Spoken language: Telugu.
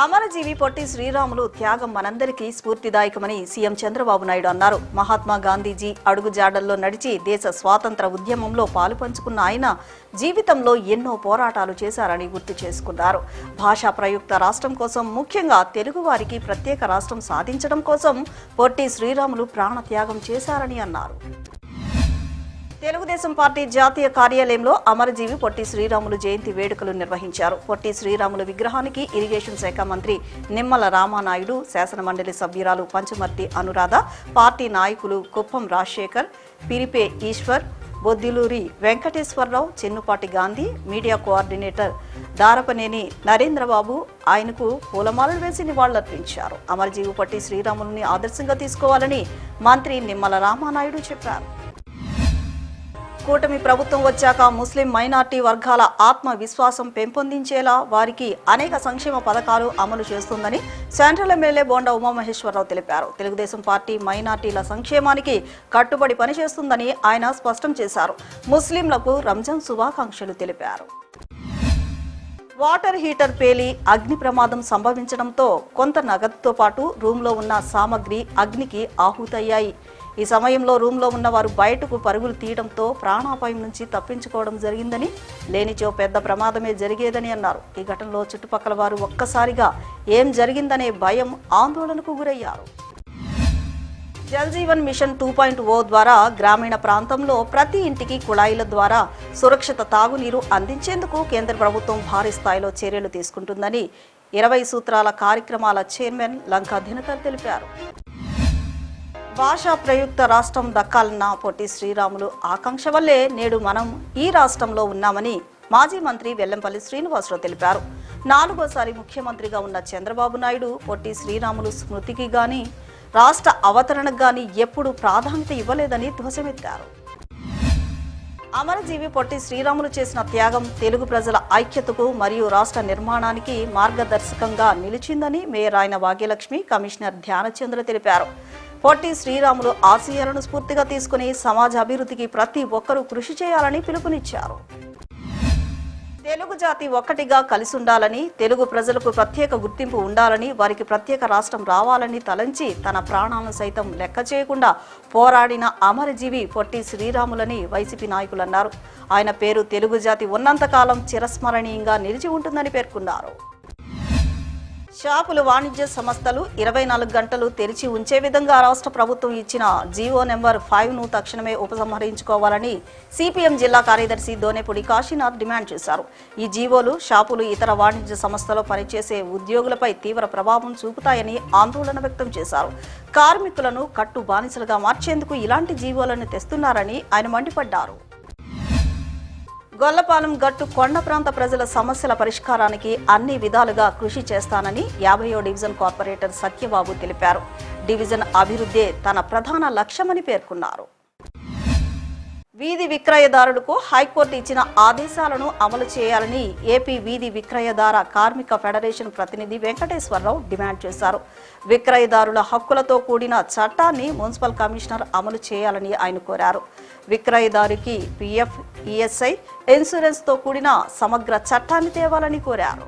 అమరజీవి పొట్టి శ్రీరాములు త్యాగం మనందరికీ స్ఫూర్తిదాయకమని సీఎం చంద్రబాబు నాయుడు అన్నారు. మహాత్మా గాంధీజీ అడుగుజాడల్లో నడిచి దేశ స్వాతంత్ర ఉద్యమంలో పాలుపంచుకున్న ఆయన జీవితంలో ఎన్నో పోరాటాలు చేశారని గుర్తు చేసుకున్నారు. భాషా ప్రయుక్త రాష్ట్రం కోసం, ముఖ్యంగా తెలుగు వారికి ప్రత్యేక రాష్ట్రం సాధించడం కోసం పొట్టి శ్రీరాములు ప్రాణత్యాగం చేశారని అన్నారు. తెలుగుదేశం పార్టీ జాతీయ కార్యాలయంలో అమరజీవి పొట్టి శ్రీరాములు జయంతి వేడుకలు నిర్వహించారు. పొట్టి శ్రీరాములు విగ్రహానికి ఇరిగేషన్ శాఖ మంత్రి నిమ్మల రామానాయుడు, శాసనమండలి సభ్యురాలు పంచమర్తి అనురాధ, పార్టీ నాయకులు కుప్పం రాజశేఖర్, పిరిపే ఈశ్వర్, బొద్దిలూరి వెంకటేశ్వరరావు, చెన్నుపాటి గాంధీ, మీడియా కోఆర్డినేటర్ దారపనేని నరేంద్రబాబు ఆయనకు పూలమాలలు వేసి నివాళులర్పించారు. అమరజీవి పొట్టి శ్రీరాములని ఆదర్శంగా తీసుకోవాలని మంత్రి నిమ్మల రామానాయుడు చెప్పారు. కూటమి ప్రభుత్వం వచ్చాక ముస్లిం మైనార్టీ వర్గాల ఆత్మవిశ్వాసం పెంపొందించేలా వారికి అనేక సంక్షేమ పథకాలు అమలు చేస్తుందని సెంట్రల్ ఎమ్మెల్యే బోండా ఉమామహేశ్వరరావు తెలిపారు. తెలుగుదేశం పార్టీ మైనార్టీల సంక్షేమానికి కట్టుబడి పనిచేస్తుందని ఆయన స్పష్టం చేశారు. ముస్లింలకు రంజాన్ శుభాకాంక్షలు తెలిపారు. వాటర్ హీటర్ పేలి అగ్ని ప్రమాదం సంభవించడంతో కొంత నగదుతో పాటు రూమ్లో ఉన్న సామగ్రి అగ్నికి ఆహుతయ్యాయి. ఈ సమయంలో రూమ్లో ఉన్న వారు బయటకు పరుగులు తీయడంతో ప్రాణాపాయం నుంచి తప్పించుకోవడం జరిగిందని, లేనిచో పెద్ద ప్రమాదమే జరిగేదని అన్నారు. ఈ ఘటనలో చుట్టుపక్కల వారు ఒక్కసారిగా ఏం జరిగిందనే భయం, ఆందోళనకు గురయ్యారు. జల్ జీవన్ మిషన్ 2.0 ద్వారా గ్రామీణ ప్రాంతంలో ప్రతి ఇంటికి కుళాయిల ద్వారా సురక్షిత తాగునీరు అందించేందుకు కేంద్ర ప్రభుత్వం భారీ స్థాయిలో చర్యలు తీసుకుంటుందని 20 సూత్రాల కార్యక్రమాల చైర్మన్ లంకా దినకర్ తెలిపారు. భాషా ప్రయుక్త రాష్ట్రం దక్కాలన్న పొట్టి శ్రీరాములు ఆకాంక్ష వల్లే నేడు మనం ఈ రాష్ట్రంలో ఉన్నామని మాజీ మంత్రి వెల్లంపల్లి శ్రీనివాసరావు తెలిపారు. 4వసారి ముఖ్యమంత్రిగా ఉన్న చంద్రబాబు నాయుడు పొట్టి శ్రీరాములు స్మృతికి గాని, రాష్ట్ర అవతరణకు గాని ఎప్పుడూ ప్రాధాన్యత ఇవ్వలేదని ధ్వజమెత్తారు. అమరజీవి పొట్టి శ్రీరాములు చేసిన త్యాగం తెలుగు ప్రజల ఐక్యతకు మరియు రాష్ట్ర నిర్మాణానికి మార్గదర్శకంగా నిలిచిందని మేయర్ ఆయన భాగ్యలక్ష్మి, కమిషనర్ ధ్యానచంద్ర తెలిపారు. పొట్టి శ్రీరాములు ఆశయాలను స్ఫూర్తిగా తీసుకుని సమాజ అభివృద్ధికి ప్రతి ఒక్కరూ కృషి చేయాలని పిలుపునిచ్చారు. తెలుగు జాతి ఒక్కటిగా కలిసి ఉండాలని, తెలుగు ప్రజలకు ప్రత్యేక గుర్తింపు ఉండాలని, వారికి ప్రత్యేక రాష్ట్రం రావాలని తలంచి తన ప్రాణాలను సైతం లెక్క చేయకుండా పోరాడిన అమరజీవి పొట్టి శ్రీరాములని వైసీపీ నాయకులు అన్నారు. ఆయన పేరు తెలుగు జాతి ఉన్నంతకాలం చిరస్మరణీయంగా నిలిచి ఉంటుందని పేర్కొన్నారు. షాపులు, వాణిజ్య సంస్థలు 24 గంటలు తెరిచి ఉంచే విధంగా రాష్ట్ర ప్రభుత్వం ఇచ్చిన జీవో నెంబర్ 5ను తక్షణమే ఉపసంహరించుకోవాలని సిపిఎం జిల్లా కార్యదర్శి దోనేపూడి కాశీనాథ్ డిమాండ్ చేశారు. ఈ జీవోలు షాపులు, ఇతర వాణిజ్య సంస్థలో పనిచేసే ఉద్యోగులపై తీవ్ర ప్రభావం చూపుతాయని ఆందోళన వ్యక్తం చేశారు. కార్మికులను కట్టు బానిసలుగా మార్చేందుకు ఇలాంటి జీవోలను తెస్తున్నారని ఆయన మండిపడ్డారు. గొల్లపాలెం గట్టు కొండ ప్రాంత ప్రజల సమస్యల పరిష్కారానికి అన్ని విధాలుగా కృషి చేస్తానని 50వ డివిజన్ కార్పొరేటర్ సత్యబాబు తెలిపారు. డివిజన్ అభివృద్ధే తన ప్రధాన లక్ష్యమని పేర్కొన్నారు. వీధి విక్రయదారులకు హైకోర్టు ఇచ్చిన ఆదేశాలను అమలు చేయాలని ఏపీ వీధి విక్రయదార కార్మిక ఫెడరేషన్ ప్రతినిధి వెంకటేశ్వరరావు డిమాండ్ చేశారు. విక్రయదారుల హక్కులతో కూడిన చట్టాన్ని మున్సిపల్ కమిషనర్ అమలు చేయాలని ఆయన కోరారు. విక్రయదారుకి పిఎఫ్, ఈఎస్ఐ, ఇన్సూరెన్స్తో కూడిన సమగ్ర చట్టాన్ని తేవాలని కోరారు.